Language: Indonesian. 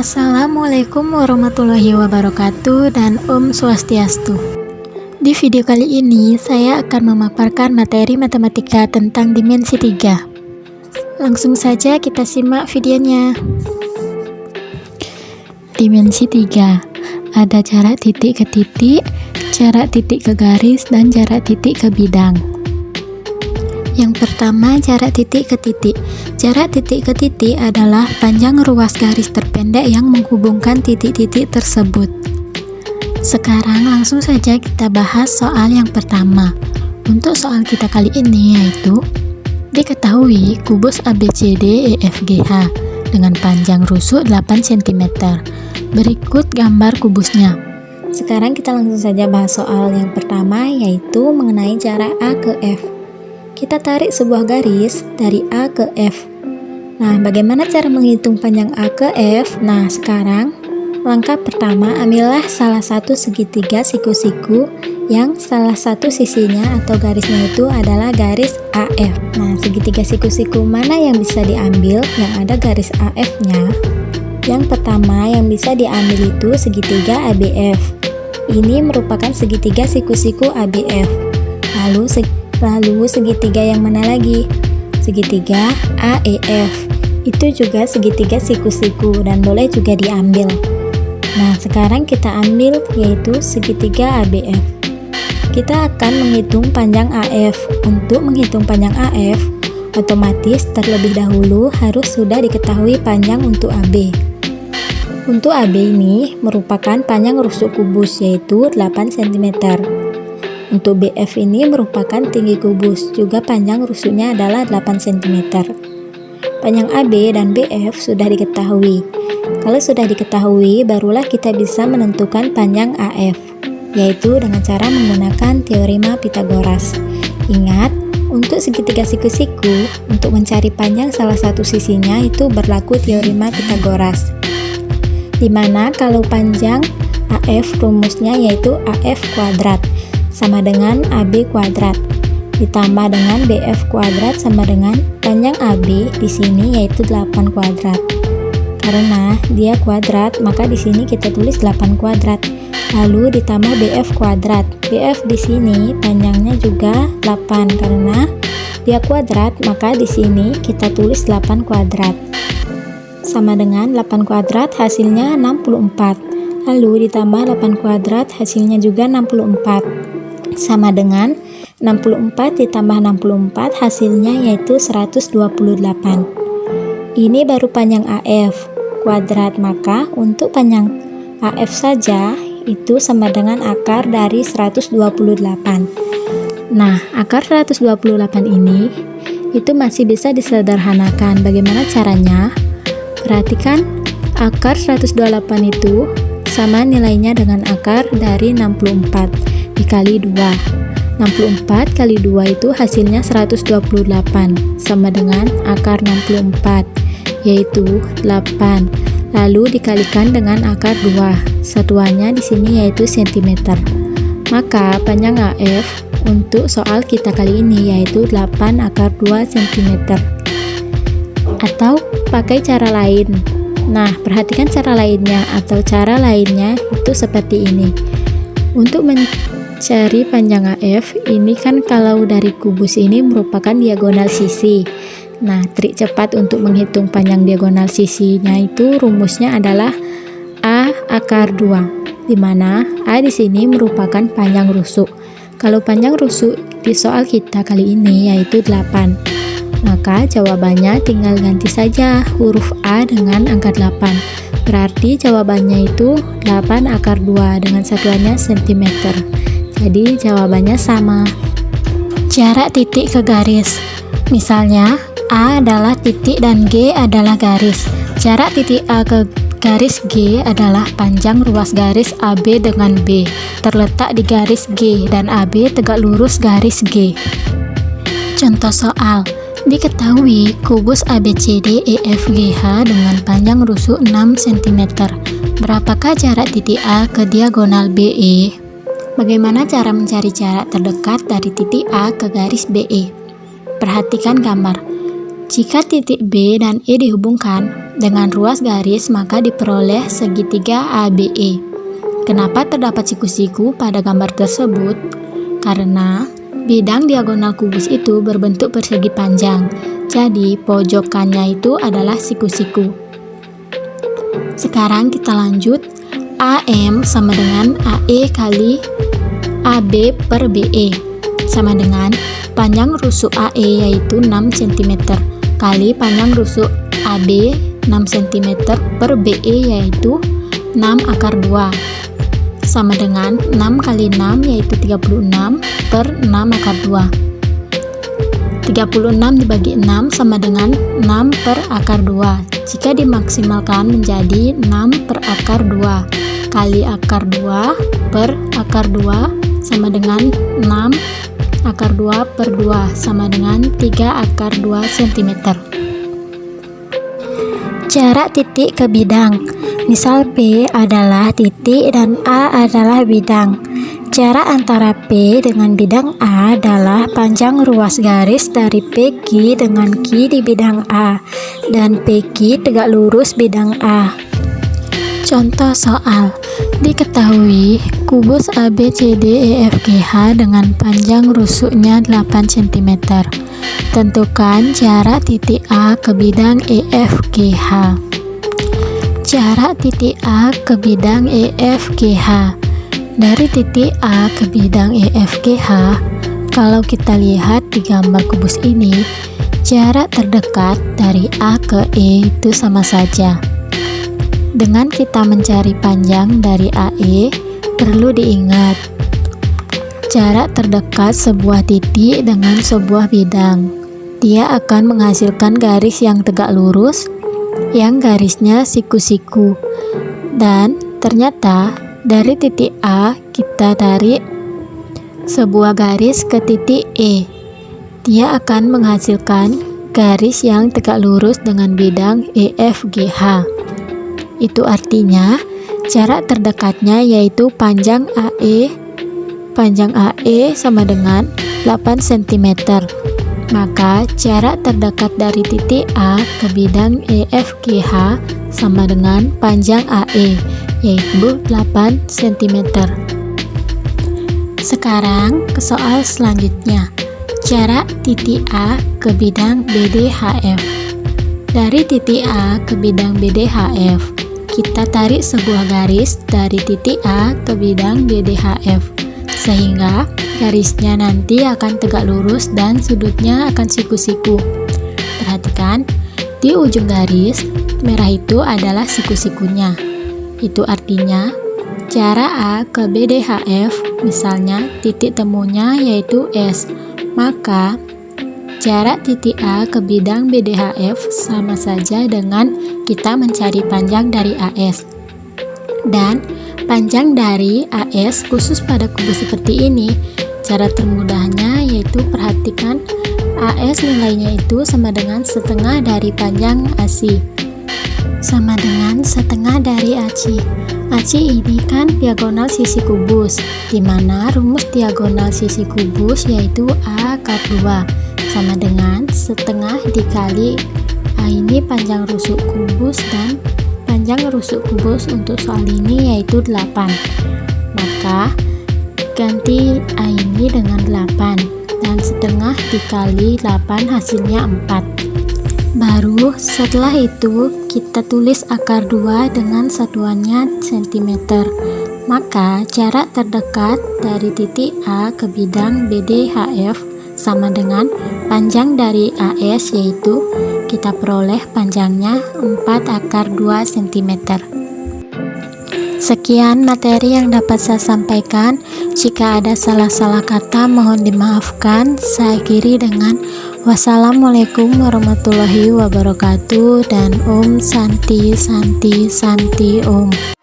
Assalamualaikum warahmatullahi wabarakatuh dan Om Swastiastu. Di video kali ini saya akan memaparkan materi matematika tentang dimensi 3. Langsung saja kita simak videonya. Dimensi 3. Ada jarak titik ke titik, jarak titik ke garis, dan jarak titik ke bidang. Yang pertama, jarak titik ke titik. Jarak titik ke titik adalah panjang ruas garis terpendek yang menghubungkan titik-titik tersebut. Sekarang langsung saja kita bahas soal yang pertama. Untuk soal kita kali ini yaitu diketahui kubus ABCDEFGH dengan panjang rusuk 8 cm. Berikut gambar kubusnya. Sekarang kita langsung saja bahas soal yang pertama yaitu mengenai jarak A ke F. Kita tarik sebuah garis dari A ke F. Nah, bagaimana cara menghitung panjang A ke F? Nah, sekarang langkah pertama, ambillah salah satu segitiga siku-siku yang salah satu sisinya atau garisnya itu adalah garis AF. Nah, segitiga siku-siku mana yang bisa diambil yang ada garis AF-nya? Yang pertama yang bisa diambil itu segitiga ABF. Ini merupakan segitiga siku-siku ABF. Lalu segitiga yang mana lagi? Segitiga AEF. Itu juga segitiga siku-siku dan boleh juga diambil. Nah, sekarang kita ambil yaitu segitiga ABF. Kita akan menghitung panjang AF. Untuk menghitung panjang AF, otomatis terlebih dahulu harus sudah diketahui panjang untuk AB. Untuk AB ini merupakan panjang rusuk kubus yaitu 8 cm. Untuk BF ini merupakan tinggi kubus, juga panjang rusuknya adalah 8 cm. Panjang AB dan BF sudah diketahui. Kalau sudah diketahui, barulah kita bisa menentukan panjang AF, yaitu dengan cara menggunakan teorema Pythagoras. Ingat, untuk segitiga siku-siku, untuk mencari panjang salah satu sisinya itu berlaku teorema Pythagoras. Dimana kalau panjang AF rumusnya yaitu AF kuadrat sama dengan AB kuadrat ditambah dengan BF kuadrat sama dengan panjang AB di sini yaitu 8 kuadrat. Karena dia kuadrat, maka di sini kita tulis 8 kuadrat. Lalu ditambah BF kuadrat. BF di sini panjangnya juga 8 karena dia kuadrat, maka di sini kita tulis 8 kuadrat. Sama dengan 8 kuadrat hasilnya 64. Lalu ditambah 8 kuadrat hasilnya juga 64. Sama dengan 64 ditambah 64 hasilnya yaitu 128. Ini baru panjang AF kuadrat, maka untuk panjang AF saja itu sama dengan akar dari 128. Nah, akar 128 ini itu masih bisa disederhanakan. Bagaimana caranya? Perhatikan, akar 128 itu sama nilainya dengan akar dari 64 dikali 2. 64 kali 2 itu hasilnya 128 sama dengan akar 64 yaitu 8. Lalu dikalikan dengan akar 2. Satuannya di sini yaitu cm. Maka panjang AF untuk soal kita kali ini yaitu 8 akar 2 cm. Atau pakai cara lain. Nah, perhatikan cara lainnya atau cara lainnya itu seperti ini. Untuk mencari panjang AF, ini kan kalau dari kubus ini merupakan diagonal sisi. Nah, trik cepat untuk menghitung panjang diagonal sisinya itu rumusnya adalah A akar 2, di mana A di sini merupakan panjang rusuk. Kalau panjang rusuk di soal kita kali ini yaitu 8. Maka jawabannya tinggal ganti saja huruf A dengan angka 8. Berarti jawabannya itu 8 akar 2 dengan satuannya cm. Jadi jawabannya sama. Jarak titik ke garis. Misalnya A adalah titik dan G adalah garis. Jarak titik A ke garis G adalah panjang ruas garis AB dengan B terletak di garis G dan AB tegak lurus garis G. Contoh soal. Diketahui kubus ABCDEFGH dengan panjang rusuk 6 cm. Berapakah jarak titik A ke diagonal BE? Bagaimana cara mencari jarak terdekat dari titik A ke garis BE? Perhatikan gambar. Jika titik B dan E dihubungkan dengan ruas garis, maka diperoleh segitiga ABE. Kenapa terdapat siku-siku pada gambar tersebut? Karena bidang diagonal kubus itu berbentuk persegi panjang, jadi pojokannya itu adalah siku-siku. Sekarang kita lanjut. AM sama dengan AE kali AB per BE, sama dengan panjang rusuk AE yaitu 6 cm kali panjang rusuk AB 6 cm per BE yaitu 6 akar 2, sama dengan 6 kali 6 yaitu 36 per 6 akar 2. 36 dibagi 6 sama dengan 6 per akar 2. Jika dimaksimalkan menjadi 6 per akar 2 kali akar 2 per akar 2 sama dengan 6 akar 2 per 2 sama dengan 3 akar 2 cm. Jarak titik ke bidang. Misal P adalah titik dan A adalah bidang. Jarak antara P dengan bidang A adalah panjang ruas garis dari PQ dengan Q di bidang A dan PQ tegak lurus bidang A. Contoh soal. Diketahui kubus ABCDEFGH dengan panjang rusuknya 8 cm. Tentukan jarak titik A ke bidang EFGH. Jarak titik A ke bidang EFGH. Dari titik A ke bidang EFGH, kalau kita lihat di gambar kubus ini, jarak terdekat dari A ke E itu sama saja. Dengan kita mencari panjang dari AE, perlu diingat jarak terdekat sebuah titik dengan sebuah bidang. Dia akan menghasilkan garis yang tegak lurus, yang garisnya siku-siku. Dan ternyata dari titik A kita tarik sebuah garis ke titik E. Dia akan menghasilkan garis yang tegak lurus dengan bidang EFGH. Itu artinya jarak terdekatnya yaitu panjang AE. Panjang AE sama dengan 8 cm. Maka jarak terdekat dari titik A ke bidang EFGH sama dengan panjang AE, yaitu 8 cm. Sekarang ke soal selanjutnya. Jarak titik A ke bidang BDHF. Dari titik A ke bidang BDHF, kita tarik sebuah garis dari titik A ke bidang BDHF, sehingga garisnya nanti akan tegak lurus dan sudutnya akan siku-siku. Perhatikan, di ujung garis merah itu adalah siku-sikunya. Itu artinya jarak A ke BDHF, misalnya titik temunya yaitu S, maka jarak titik A ke bidang BDHF sama saja dengan kita mencari panjang dari AS. Dan panjang dari AS khusus pada kubus seperti ini, cara termudahnya yaitu perhatikan AS nilainya itu sama dengan setengah dari panjang AC, sama dengan setengah dari AC. AC ini kan diagonal sisi kubus, di mana rumus diagonal sisi kubus yaitu A akar 2 sama dengan setengah dikali A ini panjang rusuk kubus dan panjang rusuk kubus untuk soal ini yaitu 8. Maka ganti A ini dengan 8 dan setengah dikali 8 hasilnya 4. Baru setelah itu kita tulis akar 2 dengan satuannya cm. Maka jarak terdekat dari titik A ke bidang BDHF sama dengan panjang dari AS, yaitu kita peroleh panjangnya 4 akar 2 cm. Sekian materi yang dapat saya sampaikan. Jika ada salah-salah kata mohon dimaafkan. Saya akhiri dengan wassalamualaikum warahmatullahi wabarakatuh dan Om Santi Santi Santi Om.